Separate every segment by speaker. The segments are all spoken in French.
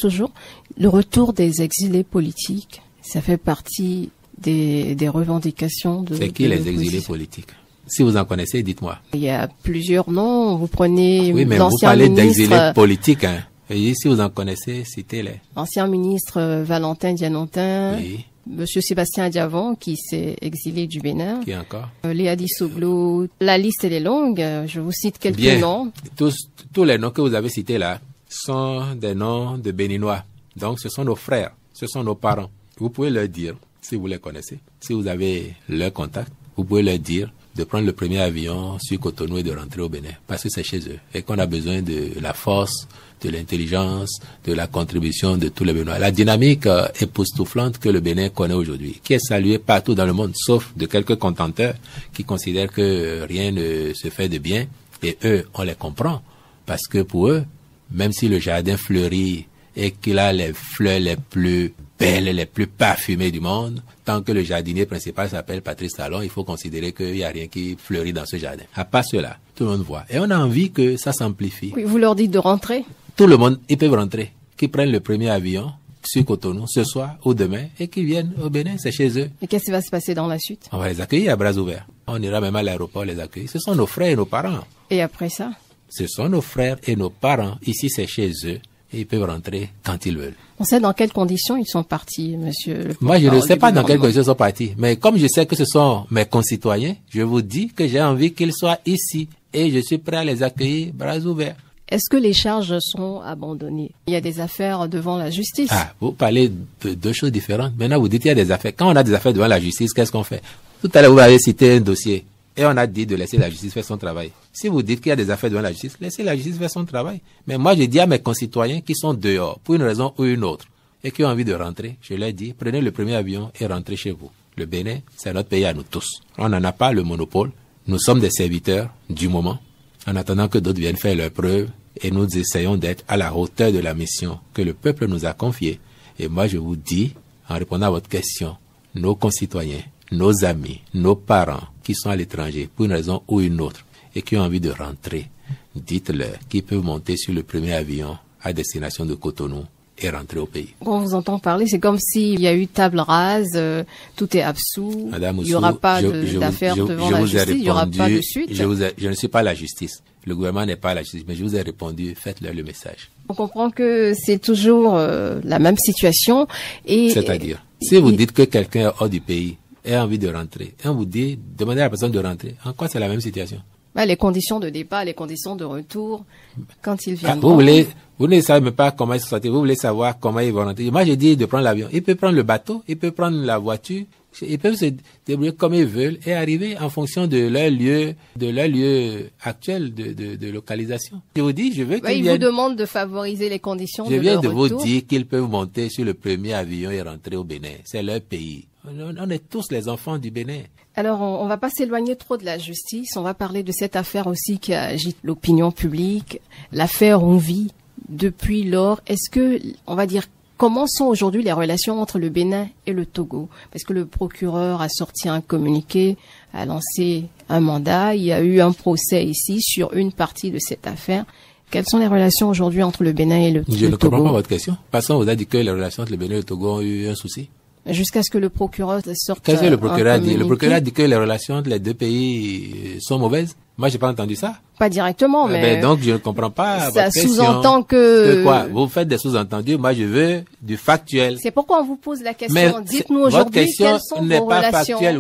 Speaker 1: Toujours, le retour des exilés politiques, ça fait partie des revendications de...
Speaker 2: C'est qui les exilés politiques? Si vous en connaissez, dites-moi.
Speaker 1: Il y a plusieurs noms. Vous prenez
Speaker 2: oui, mais vous parlez d'exilés politiques, hein. Et si vous en connaissez, citez-les.
Speaker 1: L'ancien ministre Valentin Dianontin,
Speaker 2: oui.
Speaker 1: Monsieur Sébastien Diavon, qui s'est exilé du Bénin.
Speaker 2: Qui encore?
Speaker 1: Léa Dissoglou. La liste, elle est longue. Je vous cite quelques noms.
Speaker 2: Tous les noms que vous avez cités là sont des noms de Béninois. Donc, ce sont nos frères, ce sont nos parents. Vous pouvez leur dire, si vous les connaissez, si vous avez leur contact, vous pouvez leur dire de prendre le premier avion sur Cotonou et de rentrer au Bénin, parce que c'est chez eux, et qu'on a besoin de la force, de l'intelligence, de la contribution de tous les Béninois. La dynamique époustouflante que le Bénin connaît aujourd'hui, qui est saluée partout dans le monde, sauf de quelques contenteurs qui considèrent que rien ne se fait de bien, et eux, on les comprend, parce que pour eux, même si le jardin fleurit et qu'il a les fleurs les plus belles, les plus parfumées du monde, tant que le jardinier principal s'appelle Patrice Talon, il faut considérer qu'il n'y a rien qui fleurit dans ce jardin. À part cela, tout le monde voit. Et on a envie que ça s'amplifie.
Speaker 1: Oui, vous leur dites de rentrer?
Speaker 2: Tout le monde, ils peuvent rentrer. Qu'ils prennent le premier avion sur Cotonou ce soir ou demain et qu'ils viennent au Bénin, c'est chez eux.
Speaker 1: Et qu'est-ce qui va se passer dans la suite?
Speaker 2: On va les accueillir à bras ouverts. On ira même à l'aéroport les accueillir. Ce sont nos frères et nos parents.
Speaker 1: Et après ça?
Speaker 2: Ce sont nos frères et nos parents. Ici, c'est chez eux. Et ils peuvent rentrer quand ils veulent.
Speaker 1: On sait dans quelles conditions ils sont partis, monsieur le
Speaker 2: Moi, je ne sais pas dans quelles conditions ils sont partis. Mais comme je sais que ce sont mes concitoyens, je vous dis que j'ai envie qu'ils soient ici. Et je suis prêt à les accueillir bras ouverts.
Speaker 1: Est-ce que les charges sont abandonnées? Il y a des affaires devant la justice.
Speaker 2: Ah, vous parlez de deux choses différentes. Maintenant, vous dites qu'il y a des affaires. Quand on a des affaires devant la justice, qu'est-ce qu'on fait? Tout à l'heure, vous avez cité un dossier. Et on a dit de laisser la justice faire son travail. Si vous dites qu'il y a des affaires devant la justice, laissez la justice faire son travail. Mais moi, je dis à mes concitoyens qui sont dehors, pour une raison ou une autre, et qui ont envie de rentrer, je leur dis, prenez le premier avion et rentrez chez vous. Le Bénin, c'est notre pays à nous tous. On n'en a pas le monopole. Nous sommes des serviteurs du moment, en attendant que d'autres viennent faire leurs preuves, et nous essayons d'être à la hauteur de la mission que le peuple nous a confiée. Et moi, je vous dis, en répondant à votre question, nos concitoyens, nos amis, nos parents qui sont à l'étranger pour une raison ou une autre et qui ont envie de rentrer, dites-leur qu'ils peuvent monter sur le premier avion à destination de Cotonou et rentrer au pays.
Speaker 1: Quand on vous entend parler, c'est comme s'il y a eu table rase, tout est absous,
Speaker 2: Madame Oussou,
Speaker 1: il n'y aura pas d'affaires devant la justice, il n'y aura pas de suite.
Speaker 2: Je ne suis pas la justice. Le gouvernement n'est pas la justice, mais je vous ai répondu, faites-leur le message.
Speaker 1: On comprend que c'est toujours la même situation.
Speaker 2: C'est-à-dire, si vous dites que quelqu'un est hors du pays et a envie de rentrer, et on vous dit, demandez à la personne de rentrer, en quoi c'est la même situation?
Speaker 1: Les conditions de départ, les conditions de retour, quand ils viennent.
Speaker 2: Vous ne savez même pas comment ils sont sortis, vous voulez savoir comment ils vont rentrer. Moi, j'ai dit de prendre l'avion. Il peut prendre le bateau, il peut prendre la voiture, ils peuvent se débrouiller comme ils veulent et arriver en fonction de leur lieu actuel de localisation. Je vous dis, je veux qu'ils viennent.
Speaker 1: Ils vous demandent de favoriser les conditions de leur retour.
Speaker 2: Je viens de vous dire qu'ils peuvent monter sur le premier avion et rentrer au Bénin. C'est leur pays. On est tous les enfants du Bénin.
Speaker 1: Alors, on va pas s'éloigner trop de la justice. On va parler de cette affaire aussi qui agite l'opinion publique. L'affaire On Vit. Depuis lors, est-ce que, on va dire, comment sont aujourd'hui les relations entre le Bénin et le Togo? Parce que le procureur a sorti un communiqué, a lancé un mandat. Il y a eu un procès ici sur une partie de cette affaire. Quelles sont les relations aujourd'hui entre le Bénin et le Togo?
Speaker 2: Je ne comprends pas votre question. Parce qu'on vous a dit que les relations entre le Bénin et le Togo ont eu un souci.
Speaker 1: Jusqu'à ce que le procureur sorte.
Speaker 2: Qu'est-ce que le procureur a dit? Le procureur a dit que les relations entre les deux pays sont mauvaises. Moi, j'ai pas entendu ça.
Speaker 1: Pas directement, mais.
Speaker 2: Donc, je ne comprends pas
Speaker 1: ça
Speaker 2: votre question.
Speaker 1: sous-entend que
Speaker 2: quoi? Vous faites des sous-entendus. Moi, je veux du factuel.
Speaker 1: C'est pourquoi on vous pose la question. Dites-nous aujourd'hui quelles sont vos relations. Votre question n'est pas factuelle.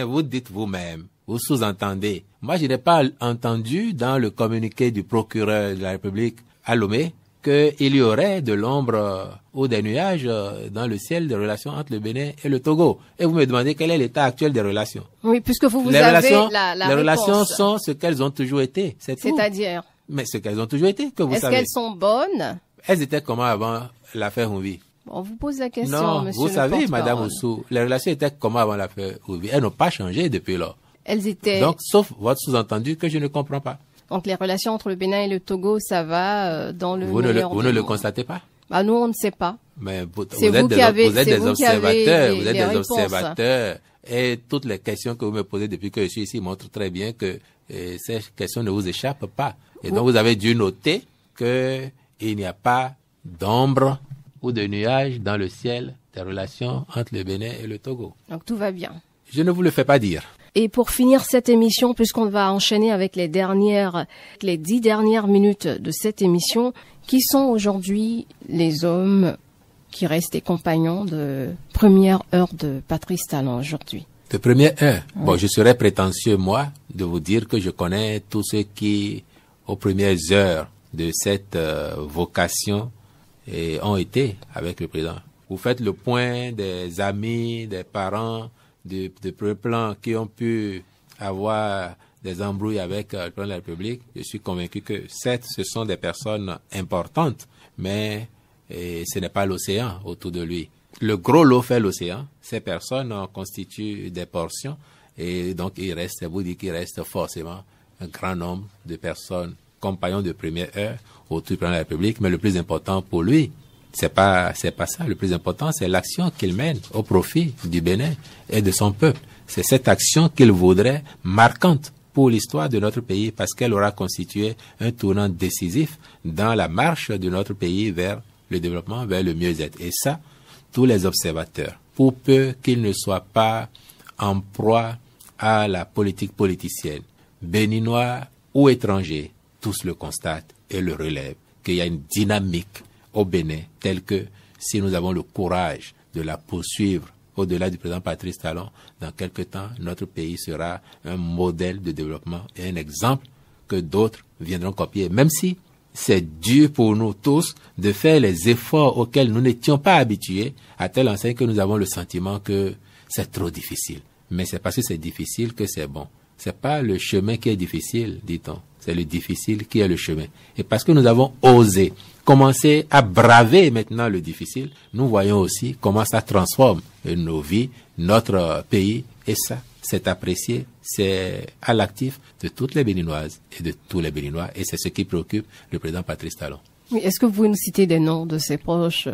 Speaker 2: Vous dites vous-même. Vous sous-entendez. Moi, je n'ai pas entendu dans le communiqué du procureur de la République à Lomé qu'il y aurait de l'ombre ou des nuages dans le ciel des relations entre le Bénin et le Togo. Et vous me demandez quel est l'état actuel des relations.
Speaker 1: Oui, puisque vous avez la
Speaker 2: les relations sont ce qu'elles ont toujours été.
Speaker 1: C'est-à-dire?
Speaker 2: Mais ce qu'elles ont toujours été, que vous savez.
Speaker 1: Est-ce qu'elles sont bonnes?
Speaker 2: Elles étaient comment avant l'affaire On Vit?
Speaker 1: On vous pose la question,
Speaker 2: non,
Speaker 1: monsieur
Speaker 2: vous
Speaker 1: le
Speaker 2: savez,
Speaker 1: porte-parole.
Speaker 2: Madame Oussou, les relations étaient comment avant l'affaire On Vit? Elles n'ont pas changé depuis lors.
Speaker 1: Elles étaient.
Speaker 2: Donc, sauf votre sous-entendu que je ne comprends pas.
Speaker 1: Donc les relations entre le Bénin et le Togo, ça va dans le meilleur
Speaker 2: Vous ne le constatez pas?
Speaker 1: Nous, on ne sait pas.
Speaker 2: Mais vous êtes des observateurs. Et toutes les questions que vous me posez depuis que je suis ici montrent très bien que ces questions ne vous échappent pas. Et donc vous avez dû noter qu'il n'y a pas d'ombre ou de nuages dans le ciel des relations entre le Bénin et le Togo.
Speaker 1: Donc tout va bien.
Speaker 2: Je ne vous le fais pas dire.
Speaker 1: Et pour finir cette émission, puisqu'on va enchaîner avec les 10 dernières minutes de cette émission, qui sont aujourd'hui les hommes qui restent les compagnons de première heure de Patrice Talon aujourd'hui?
Speaker 2: De première heure.
Speaker 1: Oui.
Speaker 2: Bon, je serais prétentieux, moi, de vous dire que je connais tous ceux qui, aux premières heures de cette vocation, ont été avec le président. Vous faites le point des amis, des parents, de plans qui ont pu avoir des embrouilles avec le président de la République. Je suis convaincu que certes, ce sont des personnes importantes, mais ce n'est pas l'océan autour de lui. Le gros lot fait l'océan. Ces personnes constituent des portions et donc il reste forcément un grand nombre de personnes, compagnons de première heure autour du président de la République. Mais le plus important pour lui, c'est pas ça. Le plus important, c'est l'action qu'il mène au profit du Bénin et de son peuple. C'est cette action qu'il voudrait marquante pour l'histoire de notre pays parce qu'elle aura constitué un tournant décisif dans la marche de notre pays vers le développement, vers le mieux-être. Et ça, tous les observateurs, pour peu qu'ils ne soient pas en proie à la politique politicienne, béninois ou étrangers, tous le constatent et le relèvent, qu'il y a une dynamique au Bénin telle que si nous avons le courage de la poursuivre au-delà du président Patrice Talon, dans quelque temps, notre pays sera un modèle de développement et un exemple que d'autres viendront copier, même si c'est dur pour nous tous de faire les efforts auxquels nous n'étions pas habitués, à telle enseigne que nous avons le sentiment que c'est trop difficile. Mais c'est parce que c'est difficile que c'est bon. C'est pas le chemin qui est difficile, dit-on. C'est le difficile qui est le chemin. Et parce que nous avons osé commencer à braver maintenant le difficile, nous voyons aussi comment ça transforme nos vies, notre pays, et ça, c'est apprécié, c'est à l'actif de toutes les Béninoises et de tous les Béninois, et c'est ce qui préoccupe le président Patrice Talon.
Speaker 1: Oui, est-ce que vous pouvez nous citer des noms de ses proches?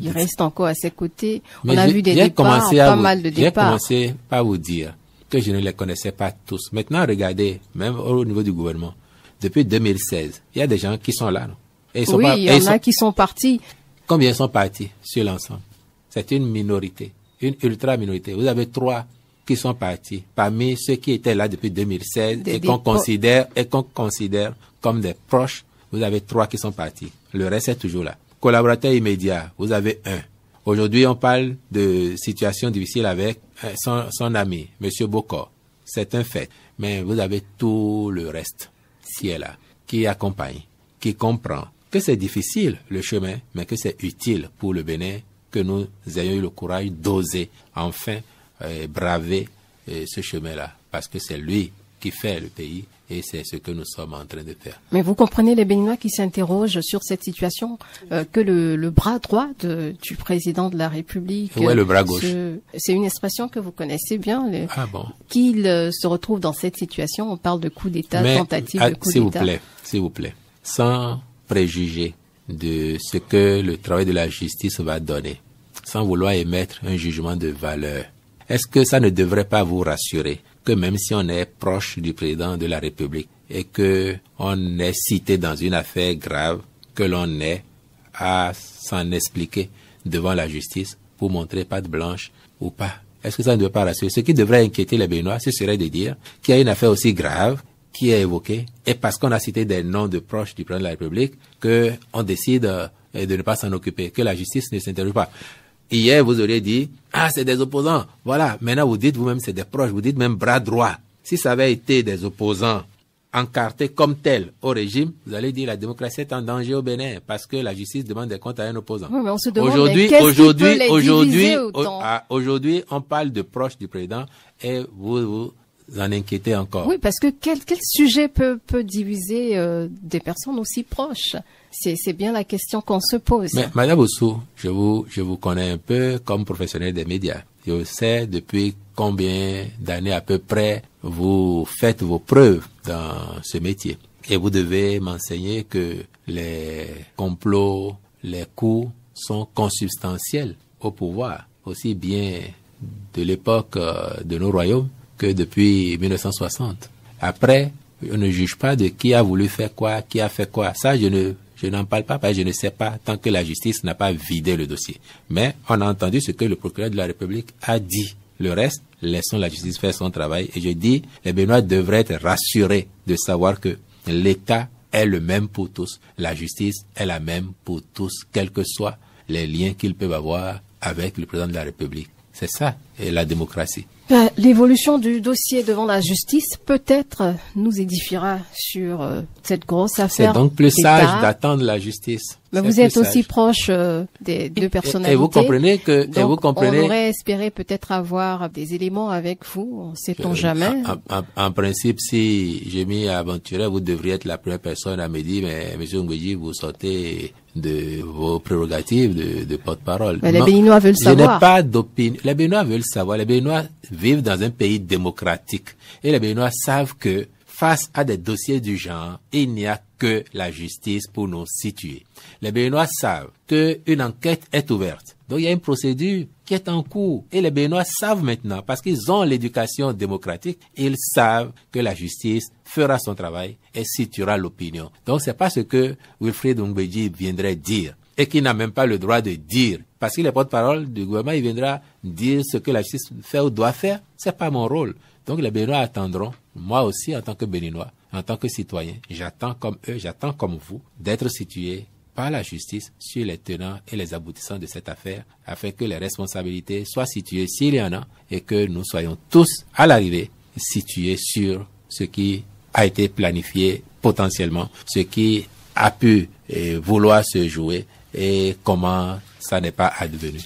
Speaker 1: Il reste encore à ses côtés.
Speaker 2: Mais
Speaker 1: on a vu des départs, pas mal de départs.
Speaker 2: J'ai commencé par vous dire que je ne les connaissais pas tous. Maintenant, regardez, même au niveau du gouvernement, depuis 2016, il y a des gens qui sont là, non? Et ils sont
Speaker 1: oui, il y en a qui sont partis.
Speaker 2: Combien sont partis sur l'ensemble? C'est une minorité, une ultra-minorité. Vous avez 3 qui sont partis parmi ceux qui étaient là depuis 2016 et qu'on considère comme des proches. Vous avez 3 qui sont partis. Le reste est toujours là. Collaborateur immédiat, vous avez 1. Aujourd'hui, on parle de situation difficile avec son ami, Monsieur Bokor. C'est un fait. Mais vous avez tout le reste qui est là, qui accompagne, qui comprend que c'est difficile le chemin, mais que c'est utile pour le Bénin que nous ayons eu le courage d'oser enfin braver ce chemin-là, parce que c'est lui qui fait le pays et c'est ce que nous sommes en train de faire.
Speaker 1: Mais vous comprenez les Béninois qui s'interrogent sur cette situation, que le bras droit du président de la République...
Speaker 2: Ouais, le bras gauche.
Speaker 1: C'est une expression que vous connaissez bien.
Speaker 2: Ah bon.
Speaker 1: Qu'il se retrouve dans cette situation, on parle de coup d'État, tentative de coup d'État.
Speaker 2: S'il vous plaît, sans préjuger de ce que le travail de la justice va donner, sans vouloir émettre un jugement de valeur, est-ce que ça ne devrait pas vous rassurer que même si on est proche du président de la République et que on est cité dans une affaire grave, que l'on ait à s'en expliquer devant la justice pour montrer patte blanche ou pas? Est-ce que ça ne devrait pas rassurer? Ce qui devrait inquiéter les Béninois, ce serait de dire qu'il y a une affaire aussi grave qui est évoquée et parce qu'on a cité des noms de proches du président de la République que on décide de ne pas s'en occuper, que la justice ne s'interroge pas. Hier, vous auriez dit, c'est des opposants. Voilà. Maintenant, vous dites vous-même, c'est des proches. Vous dites même bras droit. Si ça avait été des opposants encartés comme tels au régime, vous allez dire la démocratie est en danger au Bénin parce que la justice demande des comptes à un opposant.
Speaker 1: Oui, mais on se demande
Speaker 2: aujourd'hui, on parle de proches du président et vous en inquiétez encore.
Speaker 1: Oui, parce que quel sujet peut diviser des personnes aussi proches? C'est bien la question qu'on se pose.
Speaker 2: Mais Madame Oussou, je vous connais un peu comme professionnel des médias. Je sais depuis combien d'années à peu près vous faites vos preuves dans ce métier. Et vous devez m'enseigner que les complots, les coups sont consubstantiels au pouvoir, aussi bien de l'époque de nos royaumes que depuis 1960. Après, on ne juge pas de qui a voulu faire quoi, qui a fait quoi. Ça, je Je n'en parle pas parce que je ne sais pas tant que la justice n'a pas vidé le dossier. Mais on a entendu ce que le procureur de la République a dit. Le reste, laissons la justice faire son travail. Et je dis, les Béninois devraient être rassurés de savoir que l'État est le même pour tous. La justice est la même pour tous, quels que soient les liens qu'ils peuvent avoir avec le président de la République. C'est ça, et la démocratie.
Speaker 1: L'évolution du dossier devant la justice peut-être nous édifiera sur cette grosse affaire.
Speaker 2: C'est donc plus sage d'attendre la justice.
Speaker 1: Mais vous êtes aussi proche des deux personnalités.
Speaker 2: Et vous comprenez que,
Speaker 1: donc,
Speaker 2: et vous comprenez.
Speaker 1: On aurait espéré peut-être avoir des éléments avec vous, sait-on jamais.
Speaker 2: En principe, si je m'y aventurais, vous devriez être la première personne à me dire, mais monsieur Ngweji, vous sortez de vos prérogatives de porte-parole.
Speaker 1: Mais les Béninois veulent savoir.
Speaker 2: Je n'ai pas d'opinion. Les Béninois veulent savoir. Les Béninois vivent dans un pays démocratique. Et les Béninois savent que face à des dossiers du genre, il n'y a que la justice pour nous situer. Les Béninois savent qu'une enquête est ouverte. Donc il y a une procédure qui est en cours. Et les Béninois savent maintenant, parce qu'ils ont l'éducation démocratique, ils savent que la justice fera son travail et situera l'opinion. Donc c'est pas ce que Wilfred Ngweji viendrait dire. Et qui n'a même pas le droit de dire. Parce qu'il est porte-parole du gouvernement, il viendra dire ce que la justice fait ou doit faire. C'est pas mon rôle. Donc les Béninois attendront, moi aussi en tant que Béninois, en tant que citoyen, j'attends comme eux, j'attends comme vous, d'être situé par la justice sur les tenants et les aboutissants de cette affaire, afin que les responsabilités soient situées s'il y en a, et que nous soyons tous, à l'arrivée, situés sur ce qui a été planifié potentiellement, ce qui a pu vouloir se jouer et comment ça n'est pas advenu.